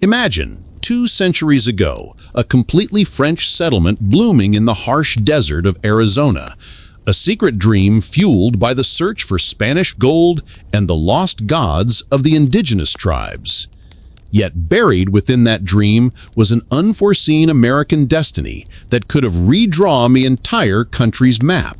Imagine, 2 centuries ago, a completely French settlement blooming in the harsh desert of Arizona, a secret dream fueled by the search for Spanish gold and the lost gods of the indigenous tribes. Yet buried within that dream was an unforeseen American destiny that could have redrawn the entire country's map.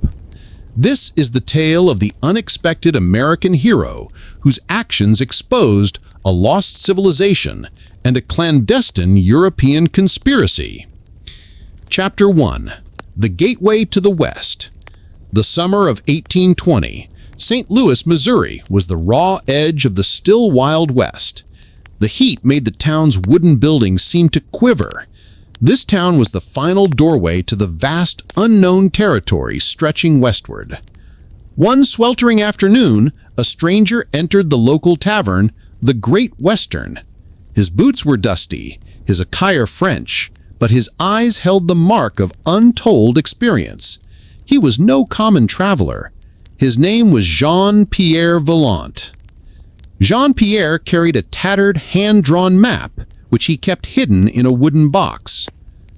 This is the tale of the unexpected American hero whose actions exposed a lost civilization and a clandestine European conspiracy. Chapter 1. The Gateway to the West. The summer of 1820, St. Louis, Missouri was the raw edge of the still Wild West. The heat made the town's wooden buildings seem to quiver. This town was the final doorway to the vast, unknown territory stretching westward. One sweltering afternoon, a stranger entered the local tavern, the Great Western. His boots were dusty, his attire French, but his eyes held the mark of untold experience. He was no common traveler. His name was Jean-Pierre Vallant. Jean-Pierre carried a tattered, hand-drawn map, which he kept hidden in a wooden box.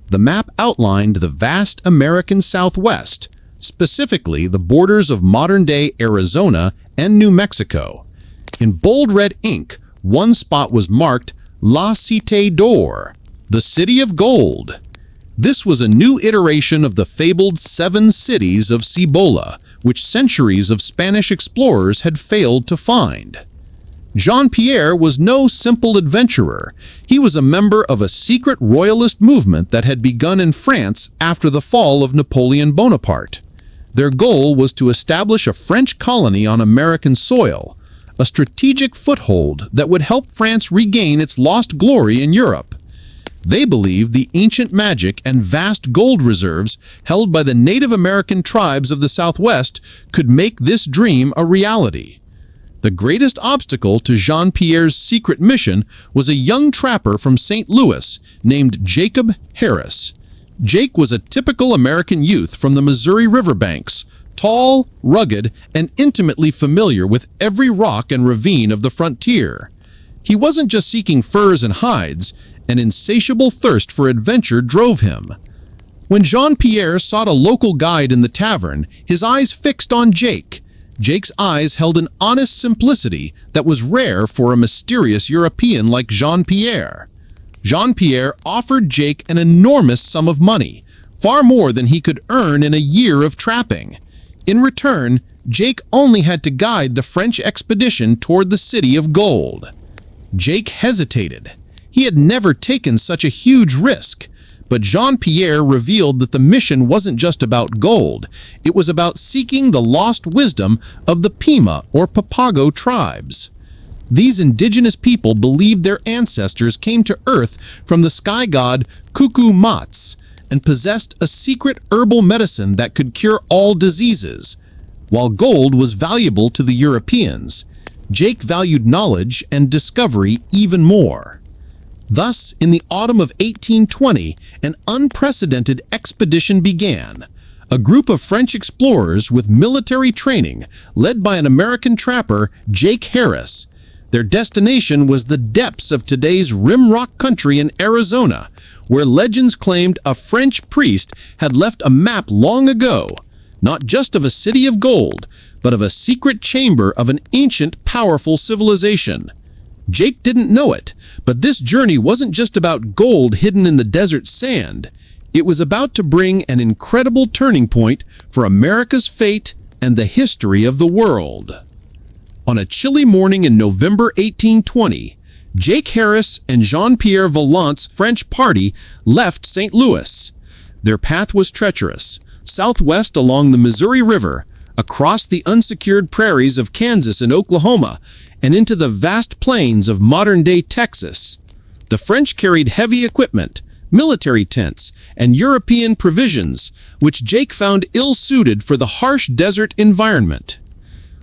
The map outlined the vast American Southwest, specifically the borders of modern-day Arizona and New Mexico. In bold red ink, one spot was marked La Cité d'Or, the City of Gold. This was a new iteration of the fabled 7 cities of Cíbola, which centuries of Spanish explorers had failed to find. Jean-Pierre was no simple adventurer. He was a member of a secret royalist movement that had begun in France after the fall of Napoleon Bonaparte. Their goal was to establish a French colony on American soil, a strategic foothold that would help France regain its lost glory in Europe. They believed the ancient magic and vast gold reserves held by the Native American tribes of the Southwest could make this dream a reality. The greatest obstacle to Jean-Pierre's secret mission was a young trapper from St. Louis named Jacob Harris. Jake was a typical American youth from the Missouri riverbanks, tall, rugged, and intimately familiar with every rock and ravine of the frontier. He wasn't just seeking furs and hides, an insatiable thirst for adventure drove him. When Jean-Pierre sought a local guide in the tavern, his eyes fixed on Jake. Jake's eyes held an honest simplicity that was rare for a mysterious European like Jean-Pierre. Jean-Pierre offered Jake an enormous sum of money, far more than he could earn in a year of trapping. In return, Jake only had to guide the French expedition toward the City of Gold. Jake hesitated. He had never taken such a huge risk. But Jean-Pierre revealed that the mission wasn't just about gold. It was about seeking the lost wisdom of the Pima or Papago tribes. These indigenous people believed their ancestors came to Earth from the sky god Cucu-Mats and possessed a secret herbal medicine that could cure all diseases. While gold was valuable to the Europeans, Jake valued knowledge and discovery even more. Thus, in the autumn of 1820, an unprecedented expedition began. A group of French explorers with military training, led by an American trapper, Jake Harris. Their destination was the depths of today's Rimrock country in Arizona, where legends claimed a French priest had left a map long ago, not just of a city of gold, but of a secret chamber of an ancient, powerful civilization. Jake didn't know it, but this journey wasn't just about gold hidden in the desert sand. It was about to bring an incredible turning point for America's fate and the history of the world. On a chilly morning in November 1820, Jake Harris and Jean-Pierre Vallant's French party left St. Louis. Their path was treacherous, southwest along the Missouri River, across the unsecured prairies of Kansas and Oklahoma, and into the vast plains of modern-day Texas. The French carried heavy equipment, military tents, and European provisions, which Jake found ill-suited for the harsh desert environment.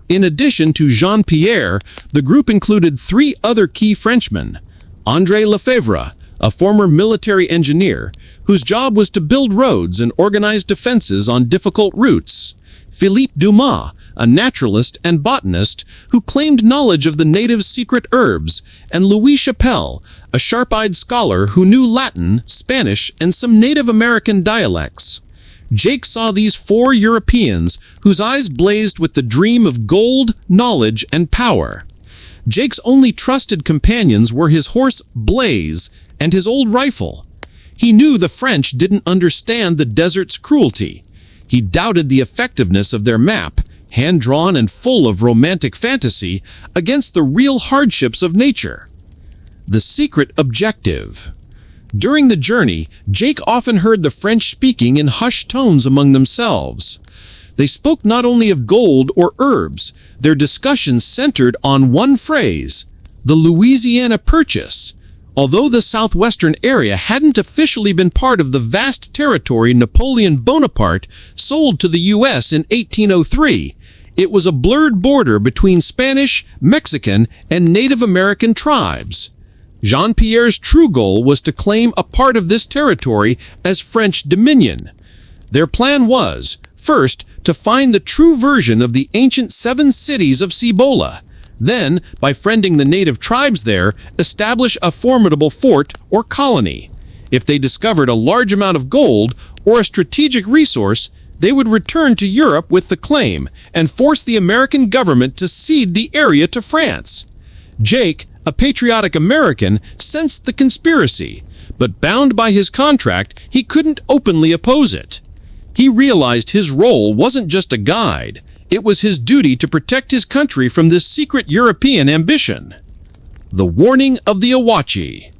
In addition to Jean-Pierre, the group included 3 other key Frenchmen: André Lefebvre, a former military engineer, whose job was to build roads and organize defenses on difficult routes; Philippe Dumas, a naturalist and botanist who claimed knowledge of the natives' secret herbs, and Louis Chappelle, a sharp-eyed scholar who knew Latin, Spanish, and some Native American dialects. Jake saw these four Europeans whose eyes blazed with the dream of gold, knowledge, and power. Jake's only trusted companions were his horse Blaze and his old rifle. He knew the French didn't understand the desert's cruelty. He doubted the effectiveness of their map, hand-drawn and full of romantic fantasy, against the real hardships of nature. The secret objective. During the journey, Jake often heard the French speaking in hushed tones among themselves. They spoke not only of gold or herbs, their discussions centered on one phrase, the Louisiana Purchase. Although the southwestern area hadn't officially been part of the vast territory Napoleon Bonaparte sold to the U.S. in 1803, it was a blurred border between Spanish, Mexican, and Native American tribes. Jean-Pierre's true goal was to claim a part of this territory as French dominion. Their plan was, first, to find the true version of the ancient 7 cities of Cíbola. Then, by friending the native tribes there, establish a formidable fort or colony. If they discovered a large amount of gold or a strategic resource, they would return to Europe with the claim and force the American government to cede the area to France. Jake, a patriotic American, sensed the conspiracy, but bound by his contract, he couldn't openly oppose it. He realized his role wasn't just a guide. It was his duty to protect his country from this secret European ambition. The warning of the Awache.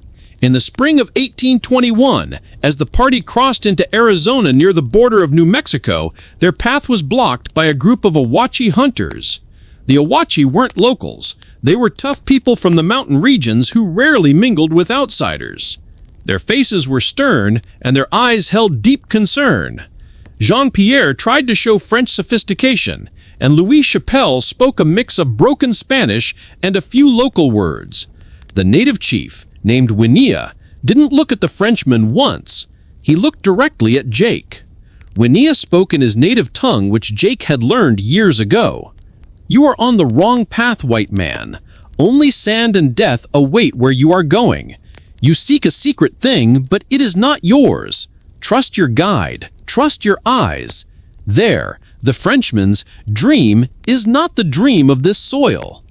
In the spring of 1821, as the party crossed into Arizona near the border of New Mexico, their path was blocked by a group of Awache hunters. The Awache weren't locals. They were tough people from the mountain regions who rarely mingled with outsiders. Their faces were stern, and their eyes held deep concern. Jean-Pierre tried to show French sophistication, and Louis Chappelle spoke a mix of broken Spanish and a few local words. The native chief, named Winnea, didn't look at the Frenchman once. He looked directly at Jake. Winnea spoke in his native tongue, which Jake had learned years ago. "You are on the wrong path, white man. Only sand and death await where you are going. You seek a secret thing, but it is not yours. Trust your guide. Trust your eyes. There, the Frenchman's dream is not the dream of this soil."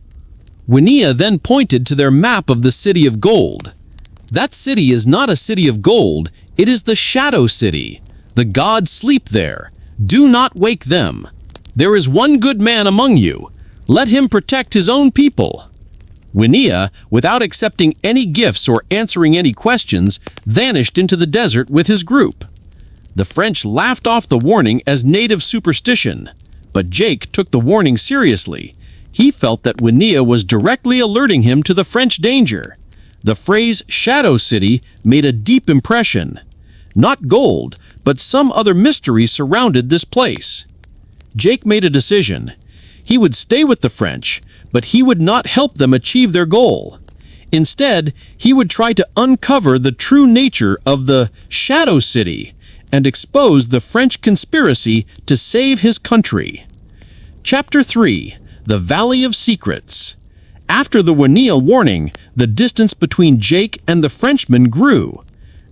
Winnea then pointed to their map of the City of Gold. "That city is not a city of gold. It is the Shadow City. The gods sleep there. Do not wake them. There is one good man among you. Let him protect his own people." Winnea, without accepting any gifts or answering any questions, vanished into the desert with his group. The French laughed off the warning as native superstition, but Jake took the warning seriously. He felt that Winnea was directly alerting him to the French danger. The phrase "Shadow City" made a deep impression. Not gold, but some other mystery surrounded this place. Jake made a decision. He would stay with the French, but he would not help them achieve their goal. Instead, he would try to uncover the true nature of the Shadow City and expose the French conspiracy to save his country. Chapter 3. The Valley of Secrets. After the Winnea warning, the distance between Jake and the Frenchman grew.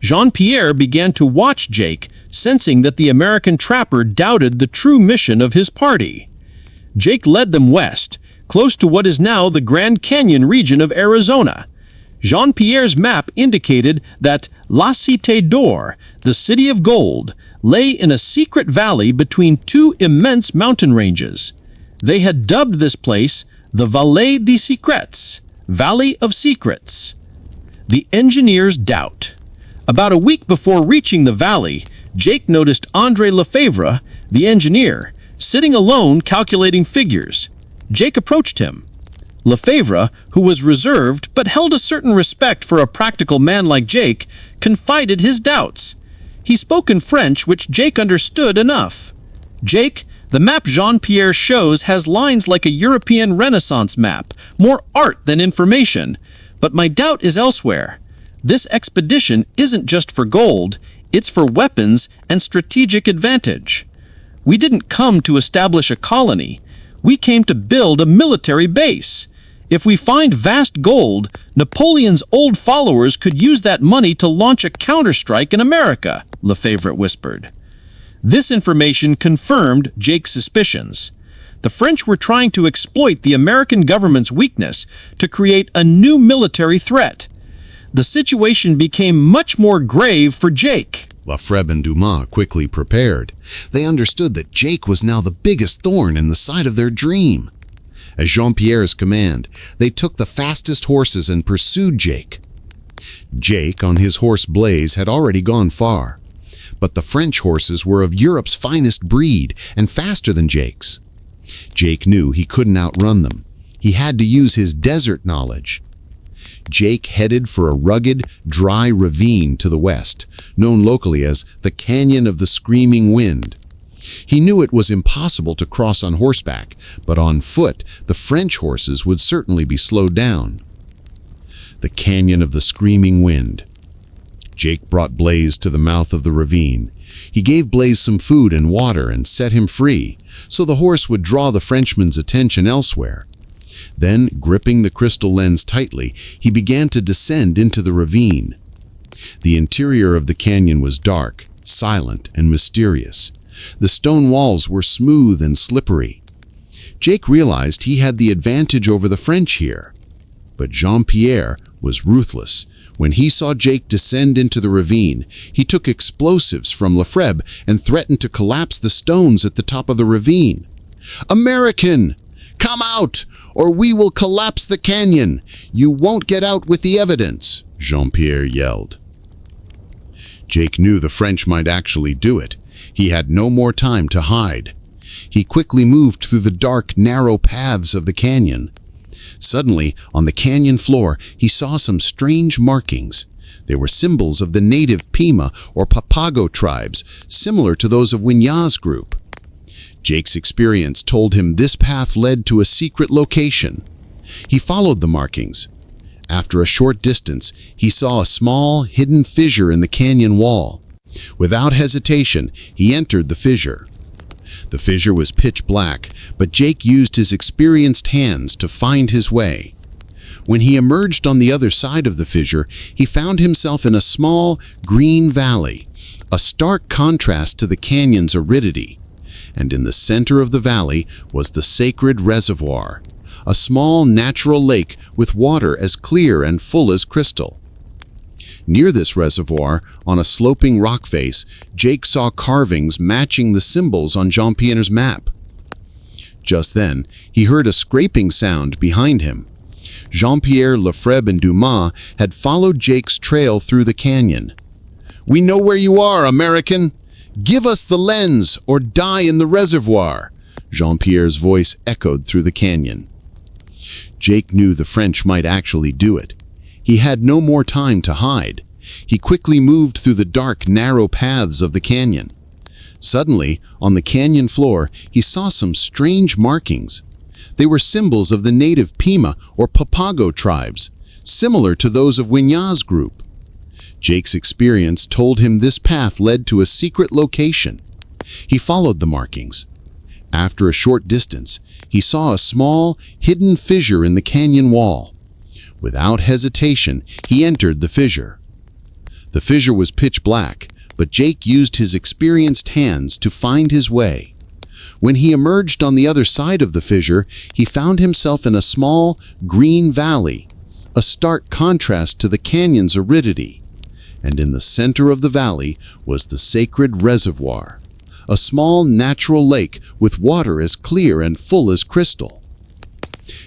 Jean-Pierre began to watch Jake, sensing that the American trapper doubted the true mission of his party. Jake led them west, close to what is now the Grand Canyon region of Arizona. Jean-Pierre's map indicated that La Cité d'Or, the City of Gold, lay in a secret valley between two immense mountain ranges. They had dubbed this place the Vallée des Secrets, Valley of Secrets. The engineer's doubt. About a week before reaching the valley, Jake noticed André Lefebvre, the engineer, sitting alone calculating figures. Jake approached him. Lefebvre, who was reserved but held a certain respect for a practical man like Jake, confided his doubts. He spoke in French, which Jake understood enough. "Jake, the map Jean-Pierre shows has lines like a European Renaissance map, more art than information. But my doubt is elsewhere. This expedition isn't just for gold, it's for weapons and strategic advantage. We didn't come to establish a colony. We came to build a military base. If we find vast gold, Napoleon's old followers could use that money to launch a counterstrike in America, Lefebvre whispered. This information confirmed Jake's suspicions. The French were trying to exploit the American government's weakness to create a new military threat. The situation became much more grave for Jake. Lefebvre and Dumas quickly prepared. They understood that Jake was now the biggest thorn in the side of their dream. At Jean-Pierre's command, they took the fastest horses and pursued Jake. Jake, on his horse Blaise, had already gone far. But the French horses were of Europe's finest breed and faster than Jake's. Jake knew he couldn't outrun them. He had to use his desert knowledge. Jake headed for a rugged, dry ravine to the west, known locally as the Canyon of the Screaming Wind. He knew it was impossible to cross on horseback, but on foot the French horses would certainly be slowed down. The Canyon of the Screaming Wind. Jake brought Blaise to the mouth of the ravine. He gave Blaise some food and water and set him free, so the horse would draw the Frenchman's attention elsewhere. Then, gripping the crystal lens tightly, he began to descend into the ravine. The interior of the canyon was dark, silent, and mysterious. The stone walls were smooth and slippery. Jake realized he had the advantage over the French here. But Jean-Pierre was ruthless. When he saw Jake descend into the ravine, he took explosives from Lefebvre and threatened to collapse the stones at the top of the ravine. "American! Come out, or we will collapse the canyon! You won't get out with the evidence!" Jean-Pierre yelled. Jake knew the French might actually do it. He had no more time to hide. He quickly moved through the dark, narrow paths of the canyon. Suddenly, on the canyon floor, he saw some strange markings. They were symbols of the native Pima or Papago tribes, similar to those of Wignaz's group. Jake's experience told him this path led to a secret location. He followed the markings. After a short distance, he saw a small, hidden fissure in the canyon wall. Without hesitation, he entered the fissure. The fissure was pitch black, but Jake used his experienced hands to find his way. When he emerged on the other side of the fissure, he found himself in a small, green valley, a stark contrast to the canyon's aridity. And in the center of the valley was the sacred reservoir, a small natural lake with water as clear and full as crystal. Near this reservoir, on a sloping rock face, Jake saw carvings matching the symbols on Jean-Pierre's map. Just then, he heard a scraping sound behind him. Jean-Pierre, Lefebvre, and Dumas had followed Jake's trail through the canyon. "We know where you are, American! Give us the lens or die in the reservoir!" Jean-Pierre's voice echoed through the canyon. Jake knew the French might actually do it. He had no more time to hide. He quickly moved through the dark, narrow paths of the canyon. Suddenly, on the canyon floor, he saw some strange markings. They were symbols of the native Pima or Papago tribes, similar to those of Wignaz's group. Jake's experience told him this path led to a secret location. He followed the markings. After a short distance, he saw a small, hidden fissure in the canyon wall. Without hesitation, he entered the fissure. The fissure was pitch black, but Jake used his experienced hands to find his way. When he emerged on the other side of the fissure, he found himself in a small, green valley, a stark contrast to the canyon's aridity. And in the center of the valley was the sacred reservoir, a small natural lake with water as clear and full as crystal.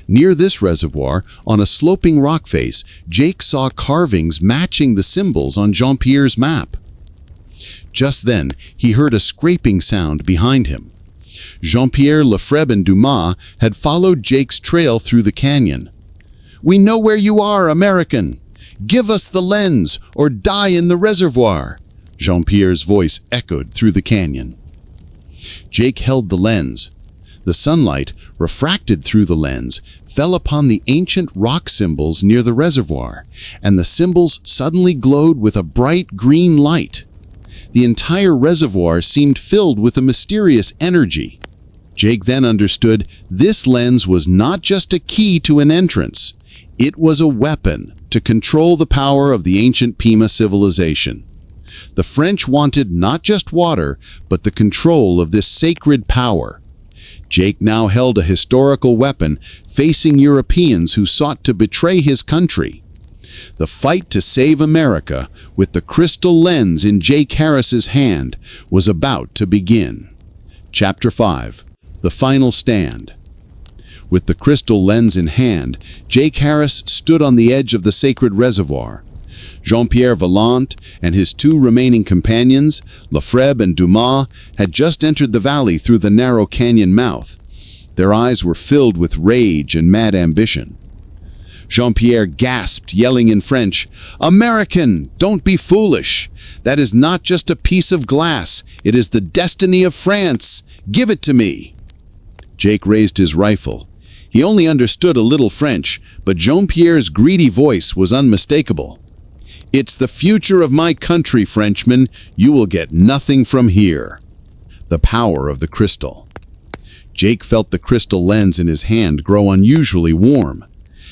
Near this reservoir, on a sloping rock face, Jake saw carvings matching the symbols on Jean-Pierre's map. Just then, he heard a scraping sound behind him. Jean-Pierre, Lefebvre, and Dumas had followed Jake's trail through the canyon. "We know where you are, American! Give us the lens or die in the reservoir!" Jean-Pierre's voice echoed through the canyon. Jake held the lens. The sunlight, refracted through the lens, fell upon the ancient rock symbols near the reservoir, and the symbols suddenly glowed with a bright green light. The entire reservoir seemed filled with a mysterious energy. Jake then understood this lens was not just a key to an entrance. It was a weapon to control the power of the ancient Pima civilization. The French wanted not just water, but the control of this sacred power. Jake now held a historical weapon facing Europeans who sought to betray his country. The fight to save America, with the crystal lens in Jake Harris's hand, was about to begin. Chapter 5. The Final Stand. With the crystal lens in hand, Jake Harris stood on the edge of the sacred reservoir. Jean-Pierre Vallant and his two remaining companions, Lefebvre and Dumas, had just entered the valley through the narrow canyon mouth. Their eyes were filled with rage and mad ambition. Jean-Pierre gasped, yelling in French, "American, don't be foolish! That is not just a piece of glass. It is the destiny of France. Give it to me!" Jake raised his rifle. He only understood a little French, but Jean-Pierre's greedy voice was unmistakable. "It's the future of my country, Frenchman. You will get nothing from here." The power of the crystal. Jake felt the crystal lens in his hand grow unusually warm.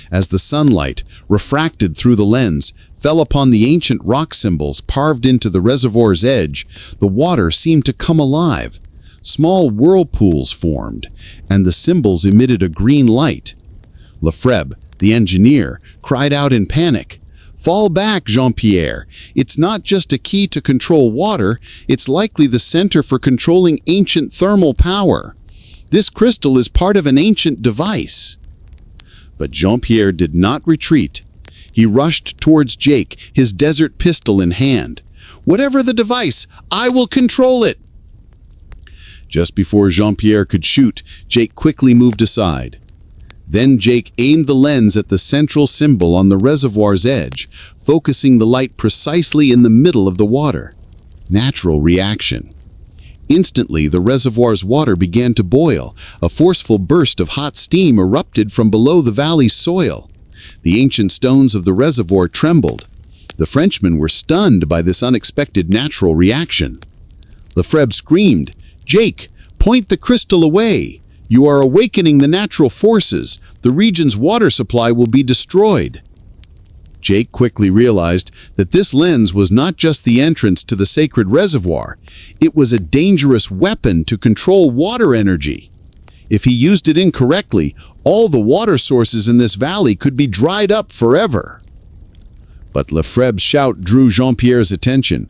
As the sunlight, refracted through the lens, fell upon the ancient rock symbols carved into the reservoir's edge, the water seemed to come alive. Small whirlpools formed, and the symbols emitted a green light. Lefebvre, the engineer, cried out in panic, "Fall back, Jean-Pierre! It's not just a key to control water, it's likely the center for controlling ancient thermal power. This crystal is part of an ancient device." But Jean-Pierre did not retreat. He rushed towards Jake, his desert pistol in hand. "Whatever the device, I will control it!" Just before Jean-Pierre could shoot, Jake quickly moved aside. Then Jake aimed the lens at the central symbol on the reservoir's edge, focusing the light precisely in the middle of the water. Natural reaction. Instantly, the reservoir's water began to boil. A forceful burst of hot steam erupted from below the valley's soil. The ancient stones of the reservoir trembled. The Frenchmen were stunned by this unexpected natural reaction. Lefebvre screamed, "Jake, point the crystal away! You are awakening the natural forces. The region's water supply will be destroyed." Jake quickly realized that this lens was not just the entrance to the sacred reservoir. It was a dangerous weapon to control water energy. If he used it incorrectly, all the water sources in this valley could be dried up forever. But Lefebvre's shout drew Jean-Pierre's attention.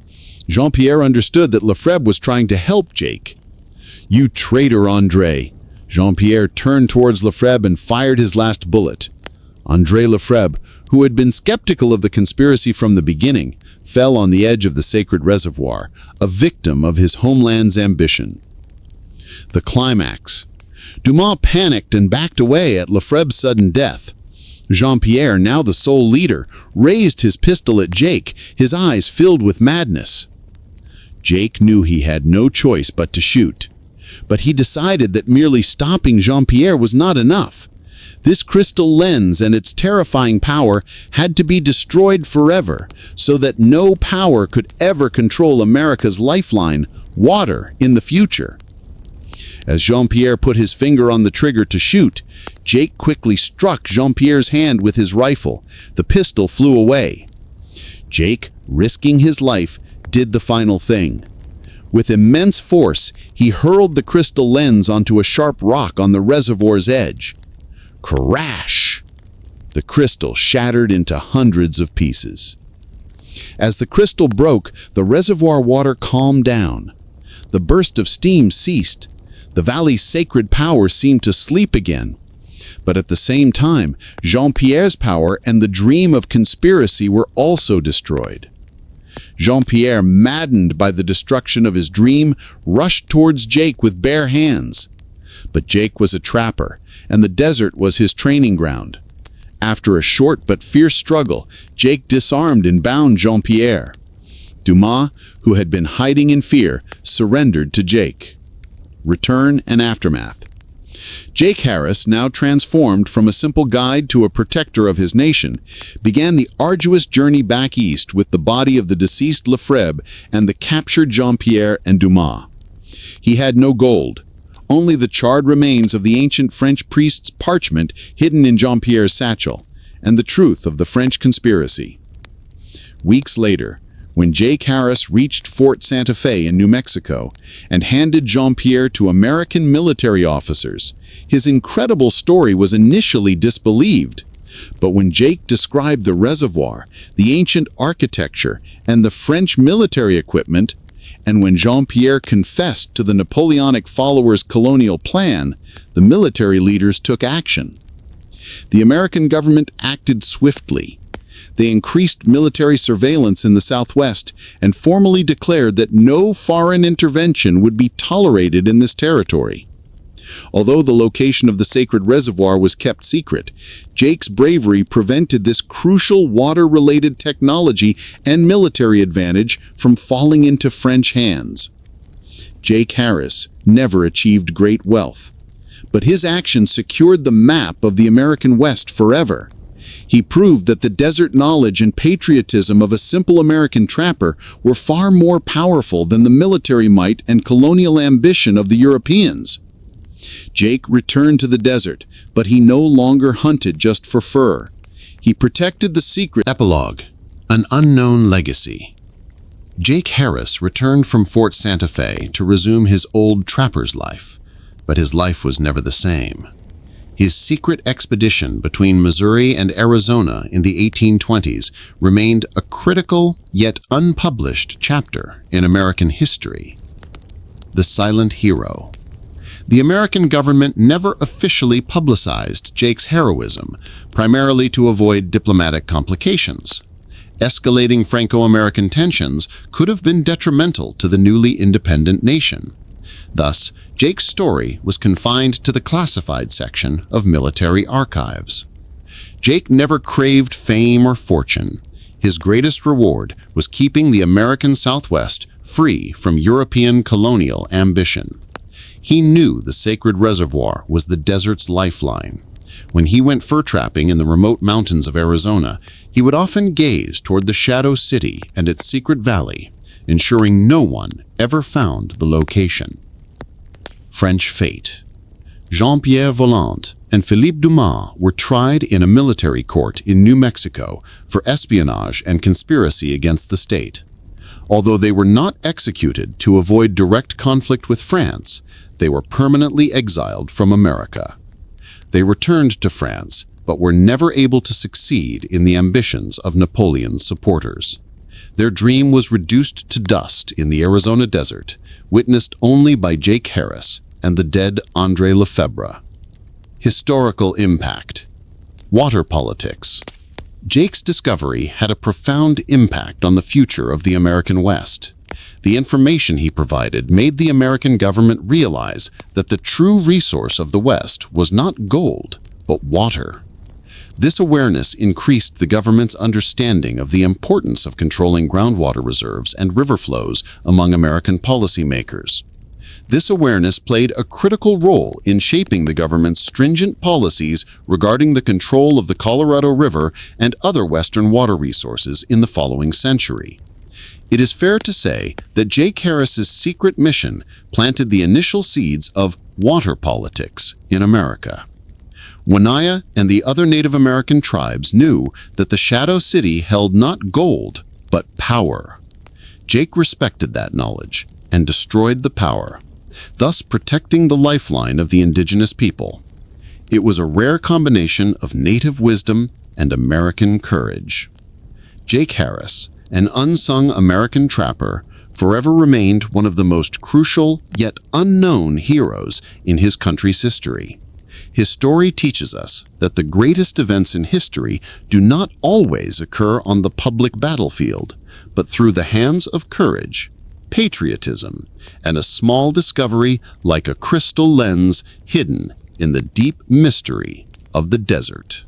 Jean-Pierre understood that Lefebvre was trying to help Jake. "You traitor, André!" Jean-Pierre turned towards Lefebvre and fired his last bullet. André Lefebvre, who had been skeptical of the conspiracy from the beginning, fell on the edge of the sacred reservoir, a victim of his homeland's ambition. The climax. Dumas panicked and backed away at Lefebvre's sudden death. Jean-Pierre, now the sole leader, raised his pistol at Jake, his eyes filled with madness. Jake knew he had no choice but to shoot. But he decided that merely stopping Jean-Pierre was not enough. This crystal lens and its terrifying power had to be destroyed forever, so that no power could ever control America's lifeline, water, in the future. As Jean-Pierre put his finger on the trigger to shoot, Jake quickly struck Jean-Pierre's hand with his rifle. The pistol flew away. Jake, risking his life, did the final thing. With immense force, he hurled the crystal lens onto a sharp rock on the reservoir's edge. Crash! The crystal shattered into hundreds of pieces. As the crystal broke, the reservoir water calmed down. The burst of steam ceased. The valley's sacred power seemed to sleep again. But at the same time, Jean-Pierre's power and the dream of conspiracy were also destroyed. Jean-Pierre, maddened by the destruction of his dream, rushed towards Jake with bare hands. But Jake was a trapper, and the desert was his training ground. After a short but fierce struggle, Jake disarmed and bound Jean-Pierre. Dumas, who had been hiding in fear, surrendered to Jake. Return and aftermath. Jake Harris, now transformed from a simple guide to a protector of his nation, began the arduous journey back east with the body of the deceased Lefebvre and the captured Jean-Pierre and Dumas. He had no gold, only the charred remains of the ancient French priest's parchment hidden in Jean-Pierre's satchel, and the truth of the French conspiracy. Weeks later, when Jake Harris reached Fort Santa Fe in New Mexico and handed Jean-Pierre to American military officers, his incredible story was initially disbelieved. But when Jake described the reservoir, the ancient architecture, and the French military equipment, and when Jean-Pierre confessed to the Napoleonic followers' colonial plan, the military leaders took action. The American government acted swiftly. They increased military surveillance in the Southwest and formally declared that no foreign intervention would be tolerated in this territory. Although the location of the sacred reservoir was kept secret, Jake's bravery prevented this crucial water-related technology and military advantage from falling into French hands. Jake Harris never achieved great wealth, but his action secured the map of the American West forever. He proved that the desert knowledge and patriotism of a simple American trapper were far more powerful than the military might and colonial ambition of the Europeans. Jake returned to the desert, but he no longer hunted just for fur. He protected the secret. Epilogue: An Unknown Legacy. Jake Harris returned from Fort Santa Fe to resume his old trapper's life, but his life was never the same. His secret expedition between Missouri and Arizona in the 1820s remained a critical yet unpublished chapter in American history. The Silent Hero. The American government never officially publicized Jake's heroism, primarily to avoid diplomatic complications. Escalating Franco-American tensions could have been detrimental to the newly independent nation. Thus, Jake's story was confined to the classified section of military archives. Jake never craved fame or fortune. His greatest reward was keeping the American Southwest free from European colonial ambition. He knew the sacred reservoir was the desert's lifeline. When he went fur trapping in the remote mountains of Arizona, he would often gaze toward the Shadow City and its secret valley, ensuring no one ever found the location. French fate. Jean-Pierre Volant and Philippe Dumas were tried in a military court in New Mexico for espionage and conspiracy against the state. Although they were not executed to avoid direct conflict with France, they were permanently exiled from America. They returned to France, but were never able to succeed in the ambitions of Napoleon's supporters. Their dream was reduced to dust in the Arizona desert, witnessed only by Jake Harris and the dead André Lefebvre. Historical impact. Water politics. Jake's discovery had a profound impact on the future of the American West. The information he provided made the American government realize that the true resource of the West was not gold, but water. This awareness increased the government's understanding of the importance of controlling groundwater reserves and river flows among American policymakers. This awareness played a critical role in shaping the government's stringent policies regarding the control of the Colorado River and other Western water resources in the following century. It is fair to say that Jake Harris's secret mission planted the initial seeds of water politics in America. Wanaya and the other Native American tribes knew that the Shadow City held not gold, but power. Jake respected that knowledge and destroyed the power, thus protecting the lifeline of the indigenous people. It was a rare combination of native wisdom and American courage. Jake Harris, an unsung American trapper, forever remained one of the most crucial yet unknown heroes in his country's history. His story teaches us that the greatest events in history do not always occur on the public battlefield, but through the hands of courage, patriotism, and a small discovery like a crystal lens hidden in the deep mystery of the desert.